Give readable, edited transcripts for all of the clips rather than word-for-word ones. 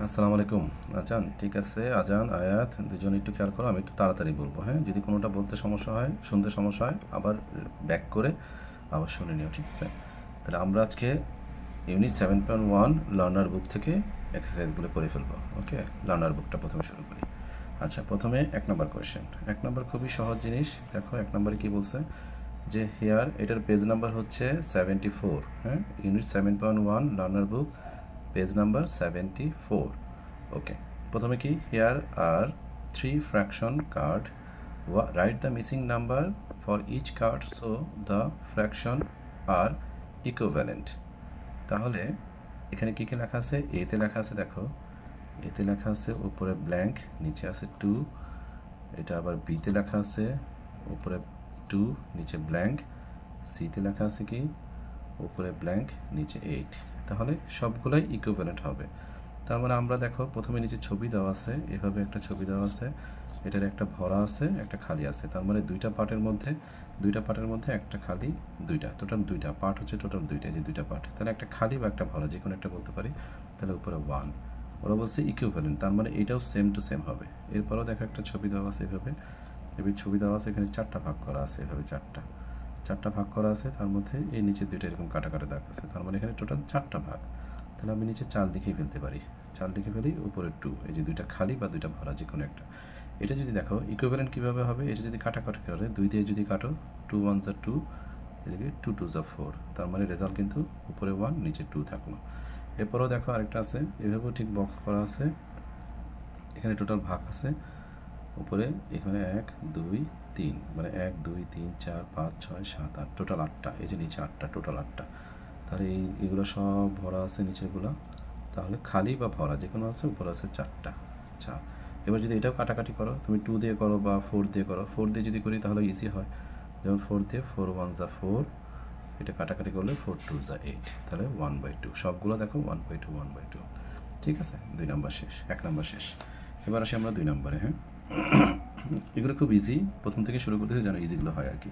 আসসালামু আলাইকুম। আজান ঠিক আছে, আজান আয়াত দুজন একটু খেয়াল করো, আমি একটু তাড়াতাড়ি বলবো। হ্যাঁ, যদি কোনোটা বলতে সমস্যা হয়, শুনতে সমস্যা হয়, আবার ব্যাক করে আবার শুনে নিও, ঠিক আছে? তাহলে আমরা আজকে ইউনিট 7.1 লার্নার বুক থেকে এক্সারসাইজগুলো করে ফেলবো। ওকে, লার্নার বুকটা প্রথমে শুরু করি। আচ্ছা, প্রথমে 1 নম্বর কোয়েশ্চেন। 1 নম্বর খুবই সহজ জিনিস। দেখো 1 নম্বরে কী বলছে, যে হেয়ার এটার পেজ নাম্বার হচ্ছে 74। হ্যাঁ, unit 7.1 learner book, page number 74। Okay, প্রথমে কি, here are 3 fraction card, right the missing number for each card so the fraction are equivalent. তাহলে এখানে কী কী লেখা আছে? এতে লেখা আছে, দেখো এতে লেখা আছে উপরে ব্ল্যাঙ্ক, নিচে আছে 2। এটা আবার বিতে লেখা আছে উপরে 2, নিচে ব্ল্যাঙ্ক। সিতে লেখা আছে কি, উপরে ব্ল্যাঙ্ক, নিচে 8। তাহলে সবগুলোই ইকুইভ্যালেন্ট হবে। তার মানে আমরা দেখো প্রথমে নিচে ছবি দেওয়া আছে, এভাবে একটা ছবি দেওয়া আছে, এটার একটা ভরা আছে, একটা খালি আছে। তার মানে দুইটা পার্টের মধ্যে একটা খালি, দুইটা, টোটাল দুইটা পার্ট হচ্ছে, টোটাল দুইটা, যে দুইটা পার্ট। তাহলে একটা খালি বা একটা ভরা, যে কোনো একটা বলতে পারি। তাহলে উপরে 1, ওরা বলছে ইকুইভ্যালেন্ট, তার মানে এটাও সেম টু সেম হবে। এরপরও দেখো একটা ছবি দেওয়া আছে, এভাবে ছবি দেওয়া আছে, এখানে 4টা ভাগ করা আছে, এভাবে চারটা ভাগ করা আছে, তার মধ্যে এই নিচে দুইটা এরকম কাটা কাটা দাগ আছে, তার মানে এখানে টোটাল 4টা ভাগ। তাহলে আমি নিচে 4 লিখেই ফেলতে পারি, 4 লিখে ফেলি, উপরে 2, এই যে দুইটা খালি বা দুইটা ভরা, যে কোনো একটা। এটা যদি দেখো ইকুইভ্যালেন্ট কীভাবে হবে, এটা যদি কাটাকাটি করে 2 দিয়ে যদি কাটো, 2 1 যা 2, এদিকে 2 2 যা 4, তার মানে রেজাল্ট কিন্তু উপরে 1 নিচে 2 থাকলো। এরপরও দেখো আরেকটা আছে, এভাবেও ঠিক বক্স করা আছে, এখানে টোটাল ভাগ আছে উপরে, এখানে 1 2 3, মানে 1 2 3 4 5 6 7 8, টোটাল 8টা, এই যে নিচে 8টা, টোটাল 8টা। তাহলে এগুলো সব ভরা আছে নিচেগুলো, তাহলে খালি বা ভরা যে কোনো আছে, উপরে আছে 4টা। আচ্ছা, এবার যদি এটাও কাটাকাটি করো, তুমি 2 দিয়ে করো বা 4 দিয়ে করো, 4 দিয়ে যদি করি তাহলে ইজি হয়। যেমন 4 দিয়ে 4 1 যা 4, এটা কাটাকাটি করলে 4 2 যা 8, তাহলে 1/2। সবগুলো দেখো 1/2 1/2। ঠিক আছে, 2 নম্বর শেষ, 1 নম্বর শেষ। এবার আসি আমরা 2 নম্বরে। হ্যাঁ, এগুলো খুব ইজি, প্রথম থেকে শুরু করতেছি যেন ইজিগুলো হয় আর কি।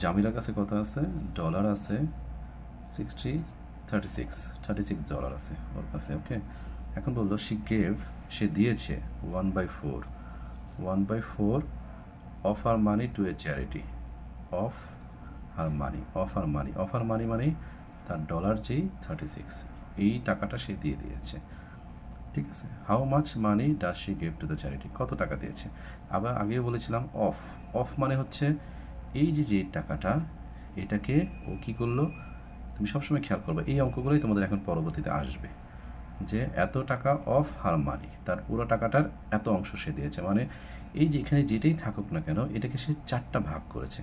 জামিলার কাছে কত আছে? ডলার আছে 36 ডলার আছে ওর কাছে। ওকে, এখন বললো সে দিয়েছে 1/4 of her money to a charity. Of her money মানে তার ডলার যেই 36, এই টাকাটা সে দিয়ে দিয়েছে। ঠিক আছে, how much money does she give to the charity, কত টাকা দিয়েছে। আবার আগেও বলেছিলাম অফ মানে হচ্ছে এই যে টাকাটা, এটাকে ও কী করলো, তুমি সবসময় খেয়াল করবে, এই অঙ্কগুলোই তোমাদের এখন পরবর্তীতে আসবে, যে এত টাকা অফ হার মানি, তার পুরো টাকাটার এত অংশ সে দিয়েছে। মানে এই যে এখানে যেটাই থাকুক না কেন, এটাকে সে 4টা ভাগ করেছে,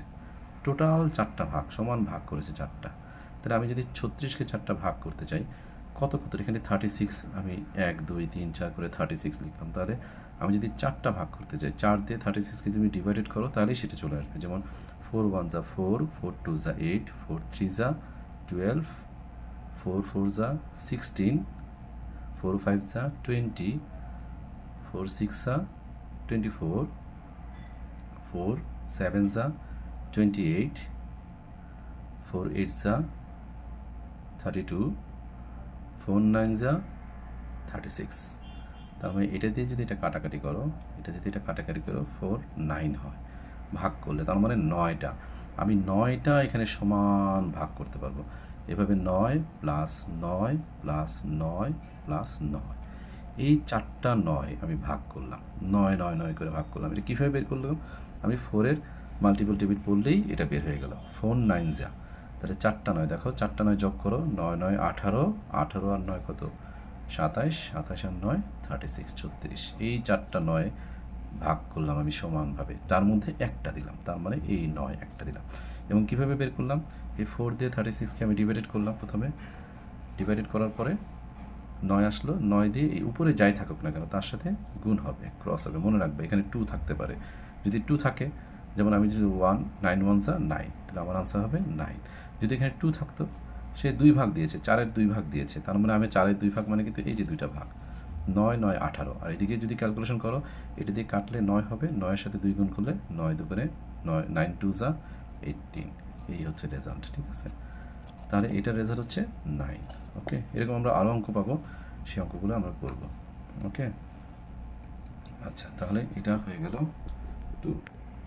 টোটাল 4টা ভাগ, সমান ভাগ করেছে 4টা। তাহলে আমি যদি 36কে 4টা ভাগ করতে চাই, কত এখানে 36, আমি 1 2 3 4 করে 36 লিখলাম। তাহলে আমি যদি 4টা ভাগ করতে চাই, 4 দিয়ে 36কে যদি ডিভাইডেড করো, তাহলেই সেটা চলে আসবে। যেমন 4 1 যা 4, 4 2 যা 8, 4 3 যা 12, 4 4 যা 16, 4 5 যা 20, 4 6 যা 24, 4 7 যা 28, 4 8 যা 32, 4 9 যা 36। তার মানে এটা দিয়ে যদি এটা কাটাকাটি করো, 4 9 হয় ভাগ করলে, তার মানে 9টা। আমি 9টা এখানে সমান ভাগ করতে পারবো, এভাবে 9 প্লাস 9 প্লাস 9 প্লাস 9, এই 4টা 9 আমি ভাগ করলাম, 9 9 9 করে ভাগ করলাম। এটা কীভাবে বের করলাম, আমি 4-এর মাল্টিপল টেবিল পড়লেই এটা বের হয়ে গেল। 4 9 যা, তাহলে 4টা 9, দেখো 4টা 9 যোগ করো, 9 9 18, 18 আর 9 কত, 27, 27 আর 9 36, 36। এই 4টা 9 ভাগ করলাম আমি সমানভাবে, তার মধ্যে একটা দিলাম, তার মানে এই 9 একটা দিলাম। এবং কীভাবে বের করলাম, এই 4 দিয়ে 36কে আমি ডিভাইডেড করলাম, প্রথমে ডিভাইডেড করার পরে 9 আসলো, 9 দিয়ে এই উপরে যাই থাকুক না কেন তার সাথে গুণ হবে, ক্রস হবে। মনে রাখবে এখানে 2 থাকতে পারে, যদি 2 থাকে, যেমন আমি যদি 1 9 1 যা 9, তাহলে আমার আনসার হবে 9। যদি এখানে 2 থাকতো, সে 2 ভাগ দিয়েছে, 4-এর 2 ভাগ দিয়েছে, তার মানে আমি 4-এর 2 ভাগ মানে কিন্তু এই যে 2টা ভাগ, 9 9 18। আর এদিকে যদি ক্যালকুলেশন করো, এটা দিয়ে কাটলে 9 হবে, 9-এর সাথে 2 গুণ করলে 9 2 9 9 2 যা 18। এই হচ্ছে রেজাল্ট। ঠিক আছে, তাহলে এটার রেজাল্ট হচ্ছে 9। ওকে, এরকম আমরা আরও অঙ্ক পাবো, সেই অঙ্কগুলো আমরা করব। ওকে, আচ্ছা তাহলে এটা হয়ে গেল 2।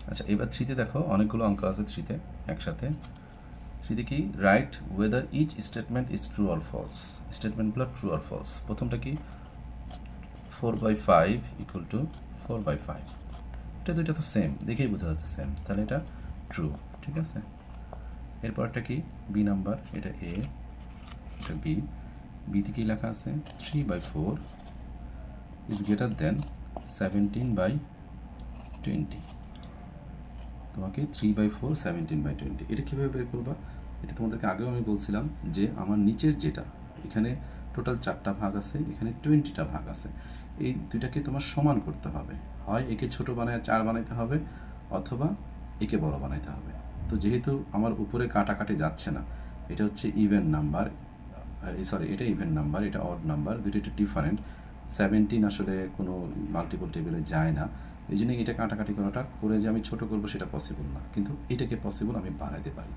আচ্ছা এবার 3তে দেখো অনেকগুলো অঙ্ক আছে 3তে একসাথে। 3তে কি, right whether each statement is true or false. স্টেটমেন্টগুলো ট্রু অর ফলস। প্রথমটা কি, 4/5 ইকুয়াল টু 4/5। এটা দুইটা তো সেম, দেখেই বোঝা যাচ্ছে সেম, তাহলে এটা ট্রু। ঠিক আছে, এরপরটা কি, বি নাম্বার, এটা এ, এটা বি। বিতে কি লেখা আছে, 3/4 ইজ গ্রেটার দেন 17/20। তোমাকে 3/4 17/20 এটা কীভাবে বের করবা? এটা তোমাদেরকে আগেও আমি বলছিলাম যে আমার নিচের যেটা, এখানে টোটাল 4টা ভাগ আছে, এখানে 20টা ভাগ আছে, এই দুইটাকে তোমার সমান করতে হবে। হয় একে ছোট বানায় 4 বানাইতে হবে, অথবা একে বড় বানাইতে হবে। তো যেহেতু আমার উপরে কাটাকাটি যাচ্ছে না, এটা হচ্ছে ইভেন নাম্বার, সরি এটা ইভেন নাম্বার, এটা অড নাম্বার, দুটো একটু ডিফারেন্ট। 17 আসলে কোনো মাল্টিপল টেবিলে যায় না, এই জন্য এটা কাটাকাটি করাটা করে যে আমি ছোট করব সেটা পসিবল না, কিন্তু এটাকে পসিবল আমি বাড়াইতে পারি।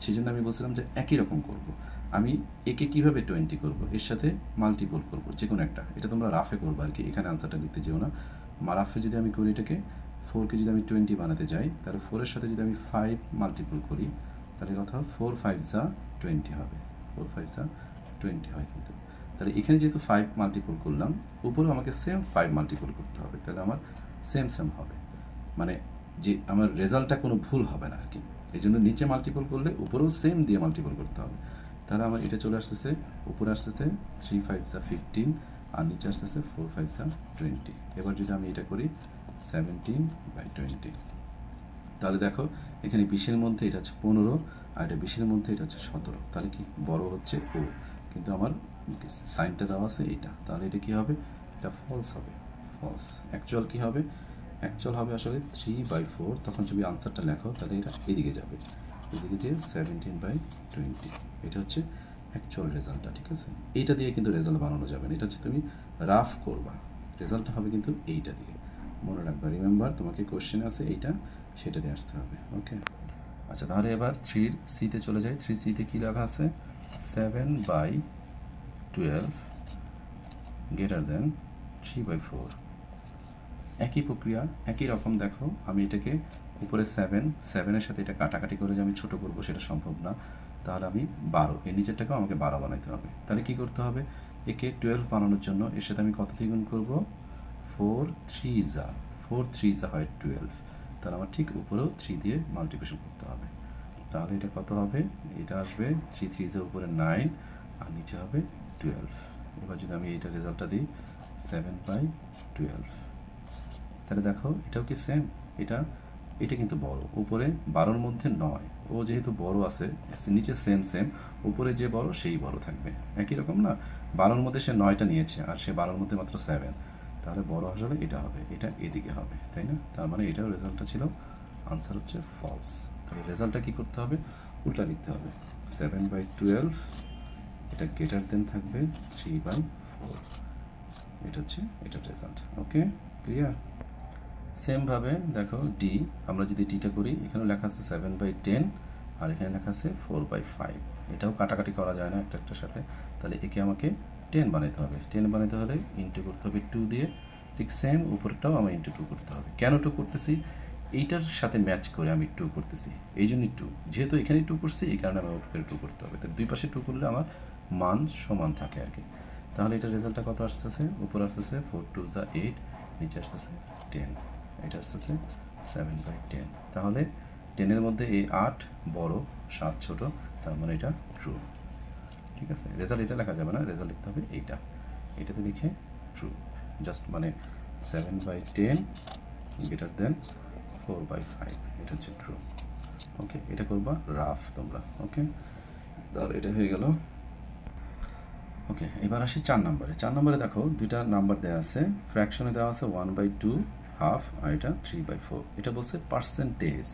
সেই জন্য আমি বলছিলাম যে একই রকম করব। আমি একে কিভাবে 20 করব, এর সাথে মাল্টিপল করব যে কোনো একটা, এটা তোমরা রাফে করবো আর কি, এখানে আনসারটা লিখতে যেও না। রাফে যদি আমি করি এটাকে 4কে যদি আমি 20 বানাতে যাই, তাহলে 4-এর সাথে যদি আমি 5 মাল্টিপল করি, তাহলে কথা 4-5 যা 20 হবে, 4-5 যা 20 হয় কিন্তু। তাহলে এখানে যেহেতু 5 মাল্টিপল করলাম, উপরেও আমাকে সেম 5 মাল্টিপল করতে হবে, তাহলে আমার সেম সেম হবে, মানে যে আমার রেজাল্টটা কোনো ভুল হবে না আর কি। এই জন্য নিচে মাল্টিপল করলে উপরেও সেম দিয়ে মাল্টিপল করতে হবে। তাহলে আমার এটা চলে আসতেছে, উপরে আসতেছে 3-5 যা 15, আর নিচে আসতেছে 4-5 যা 20। এবার যদি আমি এটা করি 17/20, তাহলে দেখো এখানে 20-এর মধ্যে এটা হচ্ছে 15, আর এটা 20-এর মধ্যে এটা হচ্ছে 17, তাহলে কি বড় হচ্ছে ও, কিন্তু আমার সাইনটা দেওয়া আছে এইটা, তাহলে এটা কি হবে, এটা ফলস হবে, ফলস। অ্যাকচুয়াল কি হবে, অ্যাকচুয়াল হবে আসলে 3/4। তখন যদি আনসারটা লেখো তাহলে এটা এদিকে যাবে, এদিকে যে 17/20, এটা হচ্ছে অ্যাকচুয়াল রেজাল্টটা। ঠিক আছে, এইটা দিয়ে কিন্তু রেজাল্ট বানানো যাবে না, এটা হচ্ছে তুমি রাফ করবা, রেজাল্টটা হবে কিন্তু এইটা দিয়ে, মনে রাখবা। রিমেম্বার, তোমাকে কোশ্চেন আছে এইটা, সেটা দিয়ে আসতে হবে। ওকে, আচ্ছা তাহলে এবার 3 সিতে চলে যাই। 3 সিতে কী লেখা আছে, 7/12 গ্রেটার দেন 3/4। একই প্রক্রিয়া, একই রকম। দেখো আমি এটাকে উপরে 7-এর সাথে এটা কাটাকাটি করে যে আমি ছোটো করবো সেটা সম্ভব না, তাহলে আমি 12, এর নিচেরটাকেও আমাকে 12 বানাইতে হবে। তাহলে কী করতে হবে, একে 12 বানানোর জন্য এর সাথে আমি কত দিয়ে গুণ করবো, 4-3 যা হয় 12, তাহলে আমার ঠিক উপরেও 3 দিয়ে মাল্টিপ্লিকেশন করতে হবে। তাহলে এটা কত হবে, এটা আসবে 3 যা উপরে 9, আর নিচে হবে 12। এবার যদি আমি এইটা রেজাল্টটা দিই 7/12, তাহলে দেখো এটাও কি সেম, এটা এটা কিন্তু বড়, উপরে 12-র মধ্যে 9, ও যেহেতু বড় আছে, নিচে সেম সেম, উপরে যে বড় সেই বড় থাকবে, একই রকম না। 12-র মধ্যে সে 9টা নিয়েছে, আর সে 12-র মধ্যে মাত্র 7, তাহলে বড় আসলে এটা হবে, এটা এদিকে হবে, তাই না? তার মানে এটাও রেজাল্টটা ছিল, আনসার হচ্ছে ফলস। তাহলে রেজাল্টটা কী করতে হবে, উল্টা লিখতে হবে, 7/12, এটা গ্রেটার দেন থাকবে 3/4, এটা হচ্ছে এটার রেজাল্ট। ওকে, ক্লিয়ার? সেমভাবে দেখো ডি, আমরা যদি ডিটা করি, এখানে লেখা আছে 7/10, আর এখানে লেখা আছে 4/5। এটাও কাটাকাটি করা যায় না একটা একটার সাথে, তাহলে একে আমাকে 10 বানাইতে হবে। 10 বানাইতে হলে ইন্টু করতে হবে 2 দিয়ে, ঠিক সেম উপরেরটাও আমার ইন্টু 2 করতে হবে। কেন 2 করতেছি, এইটার সাথে ম্যাচ করে আমি 2 করতেছি, এই জন্যই 2, যেহেতু এখানে 2 করছি এই কারণে আমার উপরে 2 করতে হবে। তাহলে দুই পাশে 2 করলে আমার মান সমান থাকে আর কি। তাহলে এটার রেজাল্টটা কত আসতেছে, উপরে আসতেছে 4-2 যা 8, নিচে আসতেছে 10, এটা আসতেছে 7/10। তাহলে 10-এর মধ্যে এই 8 বড়, 7 ছোট, তার মানে এটা ট্রু। ঠিক আছে, রেজাল্ট এটা লেখা যাবে না, রেজাল্ট লিখতে হবে এইটা, এটাতে লিখে ট্রু, জাস্ট মানে 7/10 গ্রেটার দেন 4/5, এটা হচ্ছে ট্রু। ওকে, এটা করবা রাফ তোমরা। ওকে, তাহলে এটা হয়ে গেল। ওকে, এবার আসি 4 নম্বরে। 4 নম্বরে দেখো দুইটা নাম্বার দেওয়া আছে, ফ্র্যাকশনে দেওয়া আছে 1/2, হাফ, আর এটা 3/4। এটা বলছে পার্সেন্টেজ।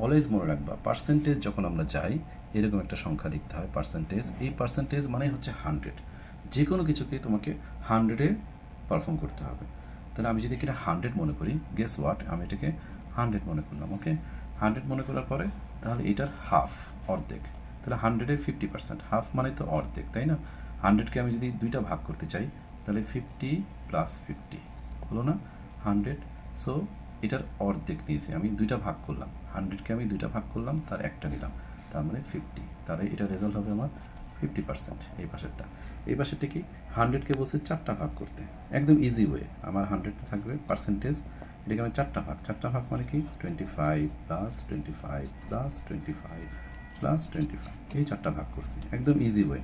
অলওয়েজ মনে রাখবা, পার্সেন্টেজ যখন আমরা যাই এরকম একটা সংখ্যা লিখতে হয় পার্সেন্টেজ। এই পার্সেন্টেজ মানে হচ্ছে 100, যে কোনো কিছুকে তোমাকে 100-এ পারফর্ম করতে হবে। তাহলে আমি যদি এটা 100 মনে করি, গেস হোয়াট, আমি এটাকে 100 মনে করলাম। ওকে, 100 মনে করার পরে তাহলে এটার হাফ, অর্ধেক, তাহলে 100-এর 50%, হাফ মানে তো অর্ধেক, তাই না? 100-কে আমি যদি দুইটা ভাগ করতে চাই তাহলে 50 প্লাস 50 হলো না 100। সো এটার অর্ধেক নিয়েছি, আমি দুইটা ভাগ করলাম, 100-কে আমি দুইটা ভাগ করলাম, তার একটা নিলাম, তার মানে 50। তাহলে এটা রেজাল্ট হবে আমার 50%। এই পাশেরটা, এই পাশেরটা কি 100-কে বলছে চারটা ভাগ করতে, একদম ইজি ওয়ে। আমার 100 থাকবে পার্সেন্টেজ, এটাকে আমি চারটা ভাগ মানে কি 25 প্লাস 25 প্লাস 25 প্লাস 25, এই চারটা ভাগ করছি, একদম ইজি ওয়ে।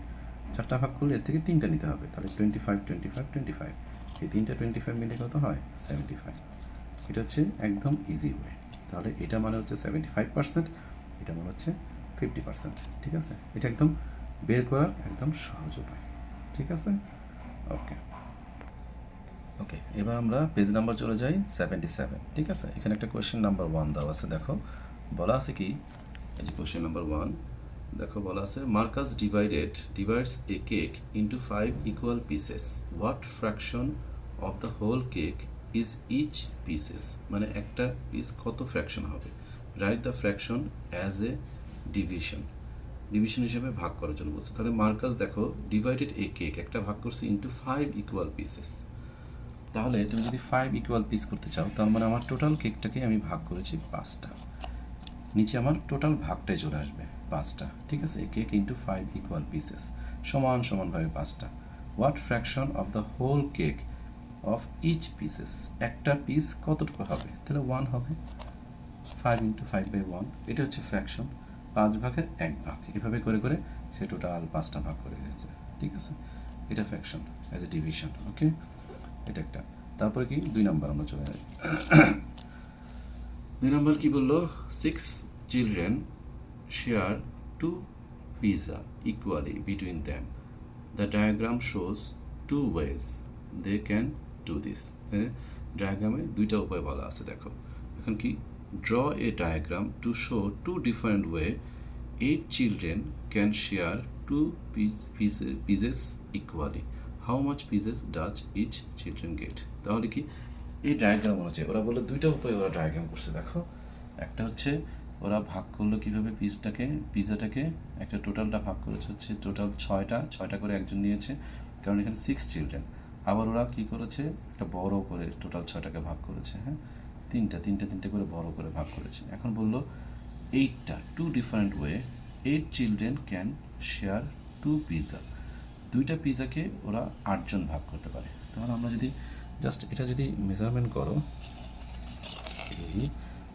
চারটা ভাগ করলে এর থেকে তিনটা নিতে হবে, তাহলে 25 25 25, এই তিনটা 25 মিলে কত হয় 75। এটা হচ্ছে একদম ইজি ওয়ে। তাহলে এটা মানে হচ্ছে 75%, এটা মানে হচ্ছে 50%। ঠিক আছে, এটা একদম বের করার একদম সহজ উপায়। ঠিক আছে, ওকে ওকে। এবার আমরা পেজ নাম্বার চলে যাই 77। ঠিক আছে, এখানে একটা কোয়েশ্চেন নাম্বার 1 দেওয়া আছে। দেখো বলা আছে কি, এই যে কোয়েশ্চেন নাম্বার 1 দেখো বলা আছে Marcus divides a cake into 5 equal pieces. What fraction of the whole cake is each pieces? মানে একটা পিস কত ফ্র্যাকশন হবে, write the fraction as a division হিসেবে ভাগ করার জন্য বলছে। তাহলে মার্কাস দেখো ডিভাইডেড এ কেক, একটা ভাগ করছে ইন্টু 5 ইকুয়াল পিসেস। তাহলে তুমি যদি 5 ইকুয়াল পিস করতে চাও, তার মানে আমার টোটাল কেকটাকে আমি ভাগ করেছি 5টা, নিচে আমার টোটাল ভাগটাই চলে আসবে 5টা। ঠিক আছে, কেক ইন্টু 5 ইকুয়াল পিসেস সমান সমানভাবে 5টা। What fraction of the whole cake of each pieces, একটা পিস কতটুকু হবে, তাহলে 1 হবে, 5 ইন্টু 5/1, এটা হচ্ছে ফ্র্যাকশন, 5 ভাগের 1 ভাগ, এভাবে করে করে সে টোটাল 5টা ভাগ করে দিয়েছে। ঠিক আছে, এটা ফ্র্যাকশন অ্যাজ এ ডিভিশন। ওকে, এটা একটা। তারপরে কি 2 নাম্বার আমরা চলে যাই। 2 নাম্বার কি বললো, 6 children share 2 pizza equally between them. The diagram shows 2 ways they can do this. ডায়াগ্রামে দুইটা উপায় বলা আছে। দেখো এখন কি, draw a diagram to show 2 different way 8 children can share 2 pieces equally. How much pieces does each children get? তাহলে কি এই ডায়াগ্রাম অনুযায়ী ওরা বললো দুইটা উপায়ে ওরা ডায়াগ্রাম করছে। দেখো একটা হচ্ছে ওরা ভাগ করলো কিভাবে পিজাটাকে, একটা টোটালটা ভাগ করেছে হচ্ছে টোটাল 6টা করে একজন নিয়েছে, কারণ এখানে 6 চিলড্রেন। আবার ওরা কি করেছে, একটা বড় করে টোটাল 6টাকে ভাগ করেছে, হ্যাঁ তিনটে করে বড় করে ভাগ করেছে। এখন বললো 8টা 2 different way 8 children can share 2 pizza, 2টা পিজাকে ওরা 8 জন ভাগ করতে পারে। তাহলে আমরা যদি জাস্ট এটা যদি মেজারমেন্ট করো, এই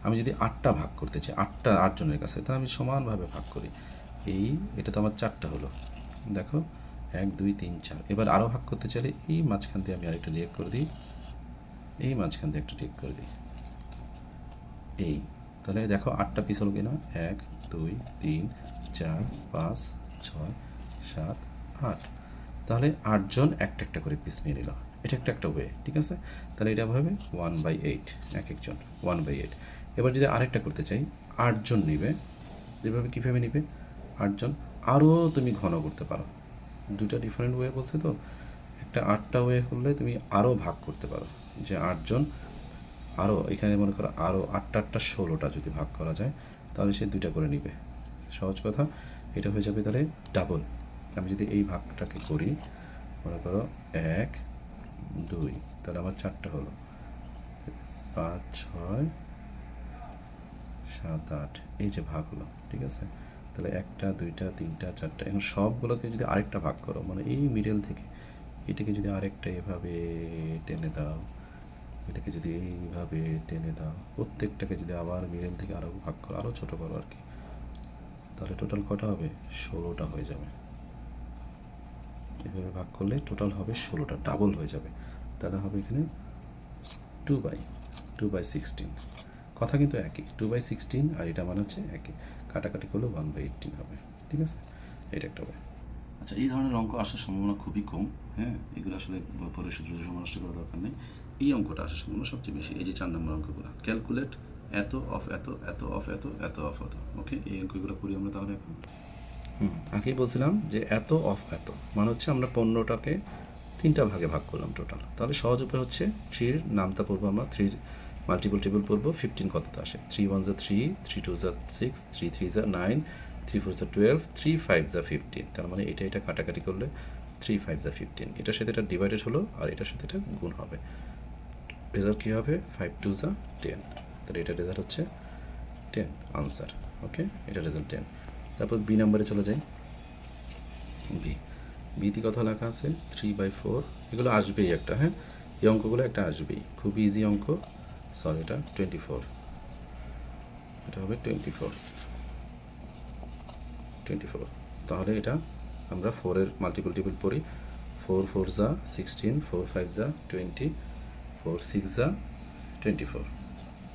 আমি যদি 8টা ভাগ করতে চাই, 8 জনের কাছে, তাহলে আমি সমানভাবে ভাগ করি। এটা তো আমার 4টা হলো, দেখো 1 2 3 4। এবার আরও ভাগ করতে চাইলে এই মাঝখান দিয়ে আমি আরেকটা লিক করে দিই, এই মাঝখান দিয়ে একটা লিক করে দিই, এই তাহলে দেখো 8টা পিস হলো কিনা, 1 2 3 4 5 6 7 8। তাহলে 8 জন একটা করে পিস নিয়ে নিল, এটা একটা ওয়ে। ঠিক আছে, তাহলে এটা ভাবে 1/8, এক একজন 1/8। এবার যদি আরেকটা করতে চাই, 8 জন নিবে, এভাবে কীভাবে নিবে, 8 জন আরও তুমি ঘন করতে পারো, দুটা ডিফারেন্ট ওয়ে বলছে তো, একটা 8টা ওয়ে করলে তুমি আরও ভাগ করতে পারো, যে 8 জন আরও, এখানে মনে করো আরও 8টা 16টা যদি ভাগ করা যায়, তাহলে সে 2টা করে নিবে। সহজ কথা, এটা হয়ে যাবে তাহলে ডাবল। আমি যদি এই ভাগটাকে করি, মনে করো 1 2, তাহলে আমার 4টা হলো, 5 6 7 8, এই যে ভাগ হলো। ঠিক আছে, তাহলে 1টা 2টা 3টা 4টা, এখন সবগুলোকে যদি আরেকটা ভাগ করো, মানে এই মিডল থেকে এটাকে যদি আরেকটা এভাবে টেনে দাও, এটাকে যদি এইভাবে টেনে দাও, প্রত্যেকটাকে যদি আবার মিডল থেকে আরও ভাগ করো, আরও ছোটো করো আর কি, তাহলে টোটাল কটা হবে, 16টা হয়ে যাবে। এভাবে ভাগ করলে টোটাল হবে 16টা, ডাবল হয়ে যাবে। তাহলে হবে এখানে 2/16। কথা কিন্তু একই, 2/16, আর এটা মানে হচ্ছে একই, কাটাকাটি করলে 1/18 হবে। ঠিক আছে, এটা একটা ওয়ে। আচ্ছা, এই ধরনের অঙ্ক আসার সম্ভাবনা খুবই কম, হ্যাঁ, এগুলো আসলে পরে সূত্র সময় নষ্ট করার দরকার নেই। এই অঙ্কটা আসার সম্ভাবনা সবচেয়ে বেশি, এই যে 4 নম্বর অঙ্কগুলো, ক্যালকুলেট এত অফ এত, এত অফ এত, এত অফ এত। ওকে, এই অঙ্কগুলো করি আমরা তাহলে এখন। আগেই বলছিলাম যে এত অফ এত মানে হচ্ছে আমরা 15টাকে 3টা ভাগে ভাগ করলাম টোটাল। তাহলে সহজ উপায় হচ্ছে 3-র নামতা পড়বো আমরা, 3-র মাল্টিপল টেবিল পড়বো, 15 কতটা আসে, 3 1 3, 3 2 6, 3 3 9, 3 4 যা 12, 3 5 যা 15, তার মানে এটা কাটাকাটি করলে 3 5 যা 15, এটার সাথে এটা ডিভাইডেড হলো আর এটার সাথে এটা গুণ হবে, রেজাল্ট কী হবে 5 2 যা 10, তাহলে এটার রেজাল্ট হচ্ছে 10 আনসার। ওকে, এটা রেজাল্ট 10। তারপর বি নাম্বারে চলে যাই। বিতে কথা লেখা আছে 3/4, এগুলো আসবেই একটা, হ্যাঁ এই অঙ্কগুলো একটা আসবেই, খুব ইজি অঙ্ক। সরি, এটা 24, এটা হবে 24। তাহলে এটা আমরা 4-এর মাল্টিপল টেবিল পড়ি, 4 4 যা 16, 4 5 যা 20, 4 6 যা 24,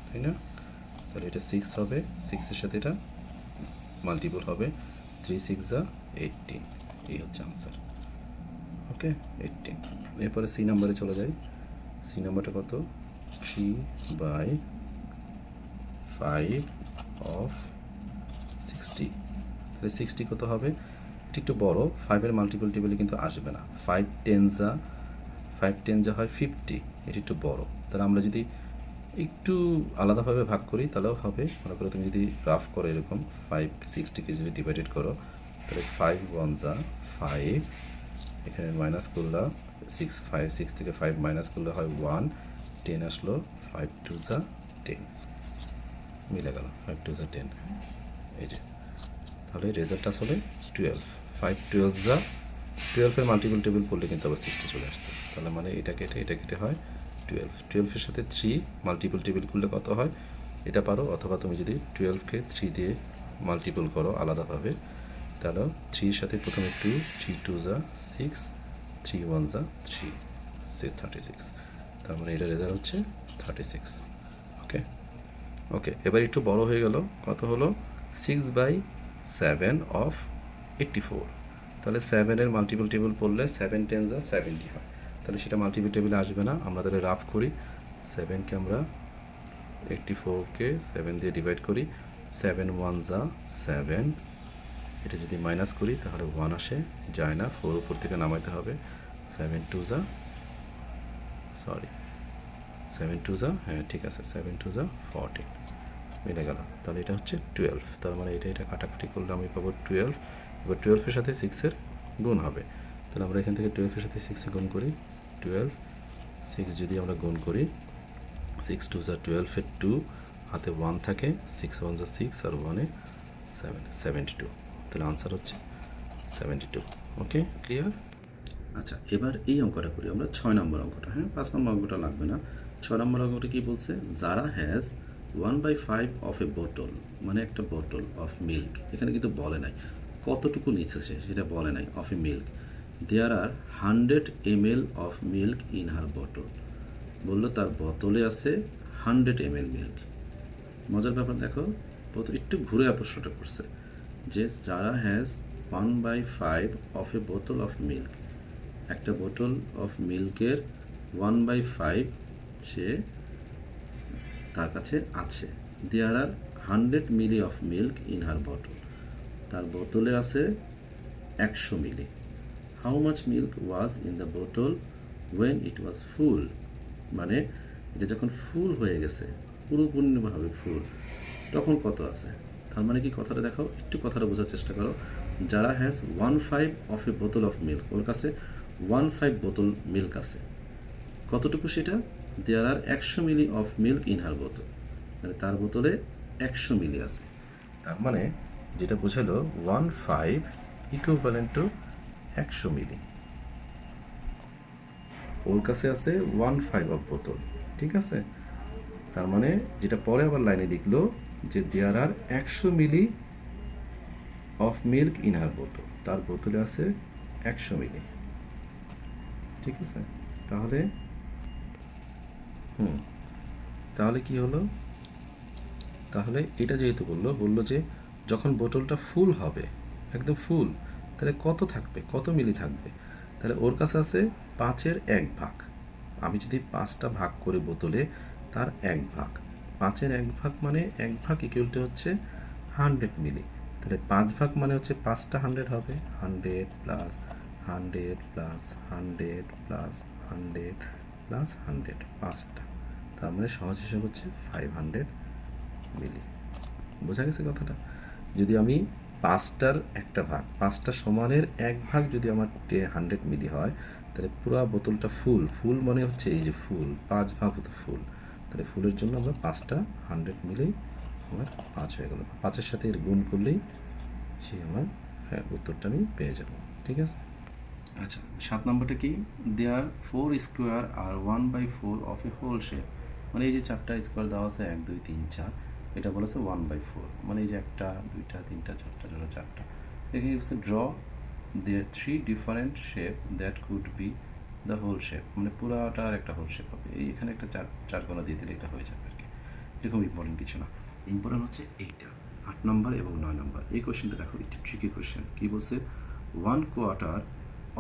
তাই না? তাহলে এটা 6 হবে, 6-এর সাথে এটা মাল্টিপল হবে, 3 6 যা 18, এই হচ্ছে আনসার। ওকে, 18। এরপরে সি নাম্বারে চলে যাই। সি নাম্বারটা কত? 3/5 অফ 60। তাহলে 60 কত হবে? এটা একটু বড়, 5-এর মাল্টিপল টেবিলে কিন্তু আসবে না। 5 10 যা হয় 50, এটা একটু বড়। তাহলে আমরা যদি একটু আলাদাভাবে ভাগ করি তাহলেও হবে। মনে করো তুমি যদি রাফ করো এরকম 560কে যদি ডিভাইডেড করো, তাহলে 5 1 যা 5, এখানে মাইনাস করলে 6 থেকে 5 মাইনাস করলে হয় 1, 10 আসলো, 5 2 যা 10, মিলে গেল 5 2 যা 10, এই যে। তাহলে রেজাল্ট আসলে 12, 5 12 যা 12-এর মাল্টিপল টেবিল পড়লে কিন্তু আবার 60 চলে আসতো। তাহলে মানে এটা কেটে হয় 12, 12-এর সাথে 3 মাল্টিপল টেবিল করলে কত হয় এটা পারো, অথবা তুমি যদি 12-কে 3 দিয়ে মাল্টিপল করো আলাদাভাবে, তাহলে 3-এর সাথে প্রথমে 2, 3 2 যা 6, 3 1 যা 3, 36। তার মানে এটা রেজাল্ট হচ্ছে 36। ওকে, এবার একটু বড় হয়ে গেল, কত হলো 6/7 অফ 84। তাহলে 7-এর মাল্টিপল টেবিল পড়লে 7 10 যা 70 হয়, তাহলে সেটা মাল্টিপল টেবিলে আসবে না। আমরা তাহলে রাফ করি, 7-কে আমরা 84-কে 7 দিয়ে ডিভাইড করি, 7 1 যা 7, এটা যদি মাইনাস করি তাহলে 1 আসে, যায় না, 4 উপর থেকে নামাইতে হবে, 7 2 যা হ্যাঁ ঠিক আছে, 7 2 যা 14, মিলে গেল। তাহলে এটা হচ্ছে 12, তার মানে এটা কাটাকাটি করলে আমি পাবো 12। এবার 12-এর সাথে 6-এর গুণ হবে, তাহলে আমরা এখান থেকে 12-এর সাথে 6 গুণ করি, 12 6 যদি আমরা গুণ করি, 6 2 যা 12-এর 2, হাতে 1 থাকে, 6 1 যা 6 আর 1-এ 7, 72। তাহলে আনসার হচ্ছে 72। ওকে, ক্লিয়ার? আচ্ছা, এবার এই অঙ্কটা করি আমরা, 6 নম্বর অঙ্কটা। হ্যাঁ, 5 নম্বর অঙ্কটা লাগবে না। 6 নম্বর অঙ্কটা কি বলছে? যারা হ্যাজ 1/5 অফ এ বোতল, মানে একটা বোতল অফ মিল্ক, এখানে কিন্তু বলে নাই কতটুকু নিচ্ছে সে, সেটা বলে নাই, of a milk, there are 100 ml of milk in her বোতল। বললো তার বোতলে আছে 100 ml মিল্ক। মজার ব্যাপার দেখো, বোতল একটু ঘুরে প্রশ্নটা করছে যে যারা হ্যাজ 1/5 অফ এ বোতল অফ মিল্ক, একটা বোতল অফ মিল্কের 1/5 সে তার কাছে আছে, there are 100 ml of milk in her bottle, তার বোতলে আছে 100 ml. How much milk was in the বোতল ওয়েন ইট ওয়াজ ফুল, মানে এটা যখন ফুল হয়ে গেছে, পুরোপূর্ণভাবে ফুল, তখন কত আছে। তার মানে কি, কথাটা দেখো, একটু কথাটা বোঝার চেষ্টা করো। যারা হ্যাজ 1/5 অফ এ বোতল অফ মিল্ক, ওর কাছে 1/5 বোতল মিল্ক আছে, কতটুকু সেটা? দেয়ার are 100 ml of milk in her বোতল, মানে তার বোতলে 100 মিলি আছে। তার মানে যেটা বোঝালো 1/5 ইকুইভ্যালেন্ট টু 100 মিলি, ওর কাছে আছে 1/5 অফ বোতল, ঠিক আছে? তার মানে যেটা পরে আবার লাইনে লিখলো যে দেয়ার are 100 ml of milk in her বোতল, তার বোতলে আছে 100 মিলি, ঠিক আছে? তাহলে তাহলে কি হলো? তাহলে এটা যেহেতু বললো যে যখন বোতলটা ফুল হবে, একদম ফুল, তাহলে কত থাকবে, কত মিলি থাকবে? তাহলে ওর কাছে আছে 5-এর 1 ভাগ। আমি যদি 5টা ভাগ করি বোতলে, তার 1 ভাগ, 5-এর 1 ভাগ মানে 1 ভাগ ইকুয়াল টু হচ্ছে 100 মিলি। তাহলে 5 ভাগ মানে হচ্ছে 5টা 100 হবে, 100 প্লাস 100 প্লাস 100 প্লাস 100 প্লাস 100, 5টা। তার মানে সহজ হিসাব হচ্ছে 500 মিলি। বোঝা গেছে কথাটা? যদি আমি 5টার একটা ভাগ, 5টা সমানের 1 ভাগ যদি আমার 100 মিলি হয়, তাহলে পুরো বোতলটা ফুল। ফুল মানে হচ্ছে এই যে ফুল, 5 ভাগ হতো ফুল। তাহলে ফুলের জন্য আমরা 5টা 100 মিলেই আমার 5 হয়ে গেল। 5-এর সাথে এর গুণ করলেই সেই আমার উত্তরটা আমি পেয়ে যাব। ঠিক আছে? আচ্ছা, 7 নম্বরটা কি? There 4 square are 1/4 of a whole shape. মানে এই যে 4টা স্কোয়ার দেওয়া আছে, 1 2 3 4, এটা বলেছে 1/4, মানে এই যে 1টা 2টা 3টা 4টা 4টা। এখানে হচ্ছে draw there 3 different shape that could be the whole shape, মানে পুরাটার একটা হোল শেপ হবে। এখানে একটা চার কোণা দিয়ে দিলে এটা হয়ে যাবে আর কি। এটা খুব ইম্পর্টেন্ট কিছু না, ইম্পর্টেন্ট হচ্ছে এইটা 8 নম্বর এবং 9 নম্বর। এই কোয়েশ্চেনটা দেখো, একটু ট্রিকি কোয়েশ্চেন। কি বলছে? 1/4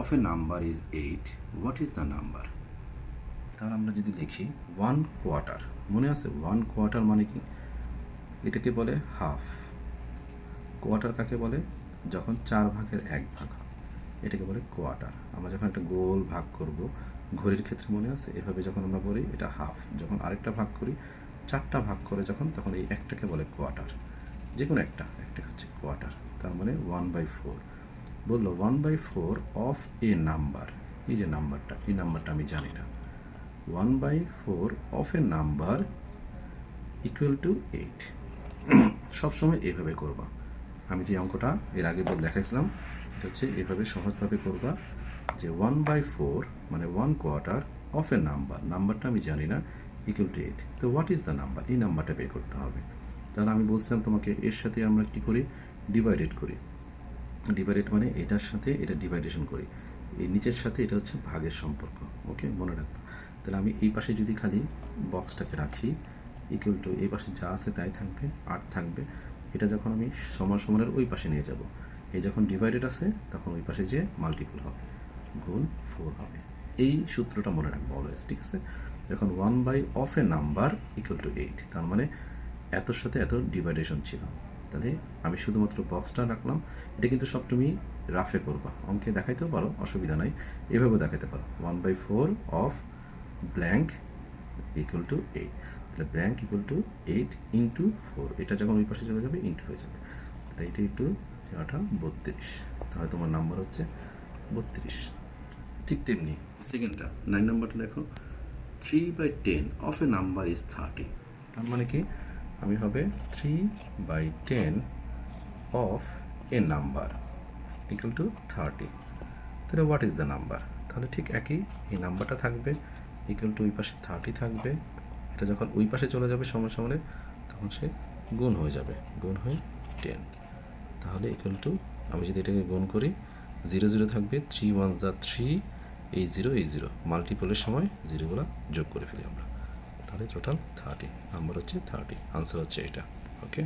of a number is 8, what is the number? তাহলে আমরা যদি লিখি 1/4, মনে আছে 1/4 মানে কি? এটাকে বলে হাফ। কোয়ার্টার কাকে বলে? যখন 4 ভাগের 1 ভাগ হয়, এটাকে বলে কোয়ার্টার। আমরা যখন একটা গোল ভাগ করব, ঘড়ির ক্ষেত্রে মনে আছে, এভাবে যখন আমরা বলি এটা হাফ। যখন আরেকটা ভাগ করি, 4টা ভাগ করে যখন, তখন এই একটাকে বলে কোয়ার্টার। যে কোনো একটা হচ্ছে কোয়ার্টার। তার মানে 1/4 বললো 1/4 অফ এ নাম্বার। এই যে নাম্বারটা, এই নাম্বারটা আমি জানি না। 1/4 of A number equal to 8। সবসময় এইভাবে করবা। আমি যে অঙ্কটা এর আগে দেখাইছিলাম, এটা হচ্ছে এভাবে সহজভাবে করবা যে 1/4 মানে 1/4 অফ এ নাম্বার, নাম্বারটা আমি জানি না, ইকুয়াল টু 8। তো হোয়াট ইজ দ্য নাম্বার? এই নাম্বারটা বের করতে হবে। তাহলে আমি বলছিলাম তোমাকে, এর সাথে আমরা কী করি? ডিভাইডেড করি। ডিভাইডেড মানে এটার সাথে এটা ডিভাইডেশন করি, এই নিচের সাথে এটা হচ্ছে ভাগের সম্পর্ক। ওকে, মনে রাখবো। তাহলে আমি এই পাশে যদি খালি বক্সটাকে রাখি, ইকুয়াল টু এই পাশে যা আছে তাই থাকবে, 8 থাকবে। এটা যখন আমি সমানের ওই পাশে নিয়ে যাব, এই যখন ডিভাইডেড আছে তখন ওই পাশে যে মাল্টিপল হবে, গুণ 4 হবে। এই সূত্রটা মনে রাখবো অলওয়েজ। ঠিক আছে? যখন 1/4 of A number equal to 8, তার মানে এতর সাথে এত ডিভাইডেশন ছিল। তাহলে আমি শুধুমাত্র বক্সটা রাখলাম। এটা কিন্তু সব তুমি রাফে করবা, অঙ্কে দেখাইতেও পারো, অসুবিধা নাই, এভাবেও দেখাইতে পারো। 1/4 অফ ব্ল্যাঙ্ক ইকুয়াল টু 8। তাহলে ব্ল্যাঙ্ক ইকুয়াল টু 8 ইন্টু 4, এটা যখন ওই পাশে চলে যাবে ইন্টু হয়ে যাবে। তাহলে এটা ইন্টু 32। তাহলে তোমার নাম্বার হচ্ছে 32। ঠিক তেমনি সেকেন্ডটা 9 নাম্বারটা দেখো, 3/10 অফ এ নাম্বার ইজ 30। তার মানে কি? আমি হবে 3/10 of A number equal to 30। তাহলে হোয়াট ইজ দ্য নাম্বার? তাহলে ঠিক একই, এই নাম্বারটা থাকবে, ইকুয়াল টু ওই পাশে 30 থাকবে। এটা যখন ওই পাশে চলে যাবে সমানে, তখন সে গুণ হয়ে যাবে, গুণ হয়ে 10। তাহলে ইকুয়াল টু, আমি যদি এটাকে গুণ করি, 0 0 থাকবে, 3 1 যা 3, এই 0 মাল্টিপলের সময় জিরোগুলো যোগ করে ফেলি আমরা, তাহলে টোটাল 30। নাম্বার হচ্ছে 30, আনসার হচ্ছে এটা। ওকে।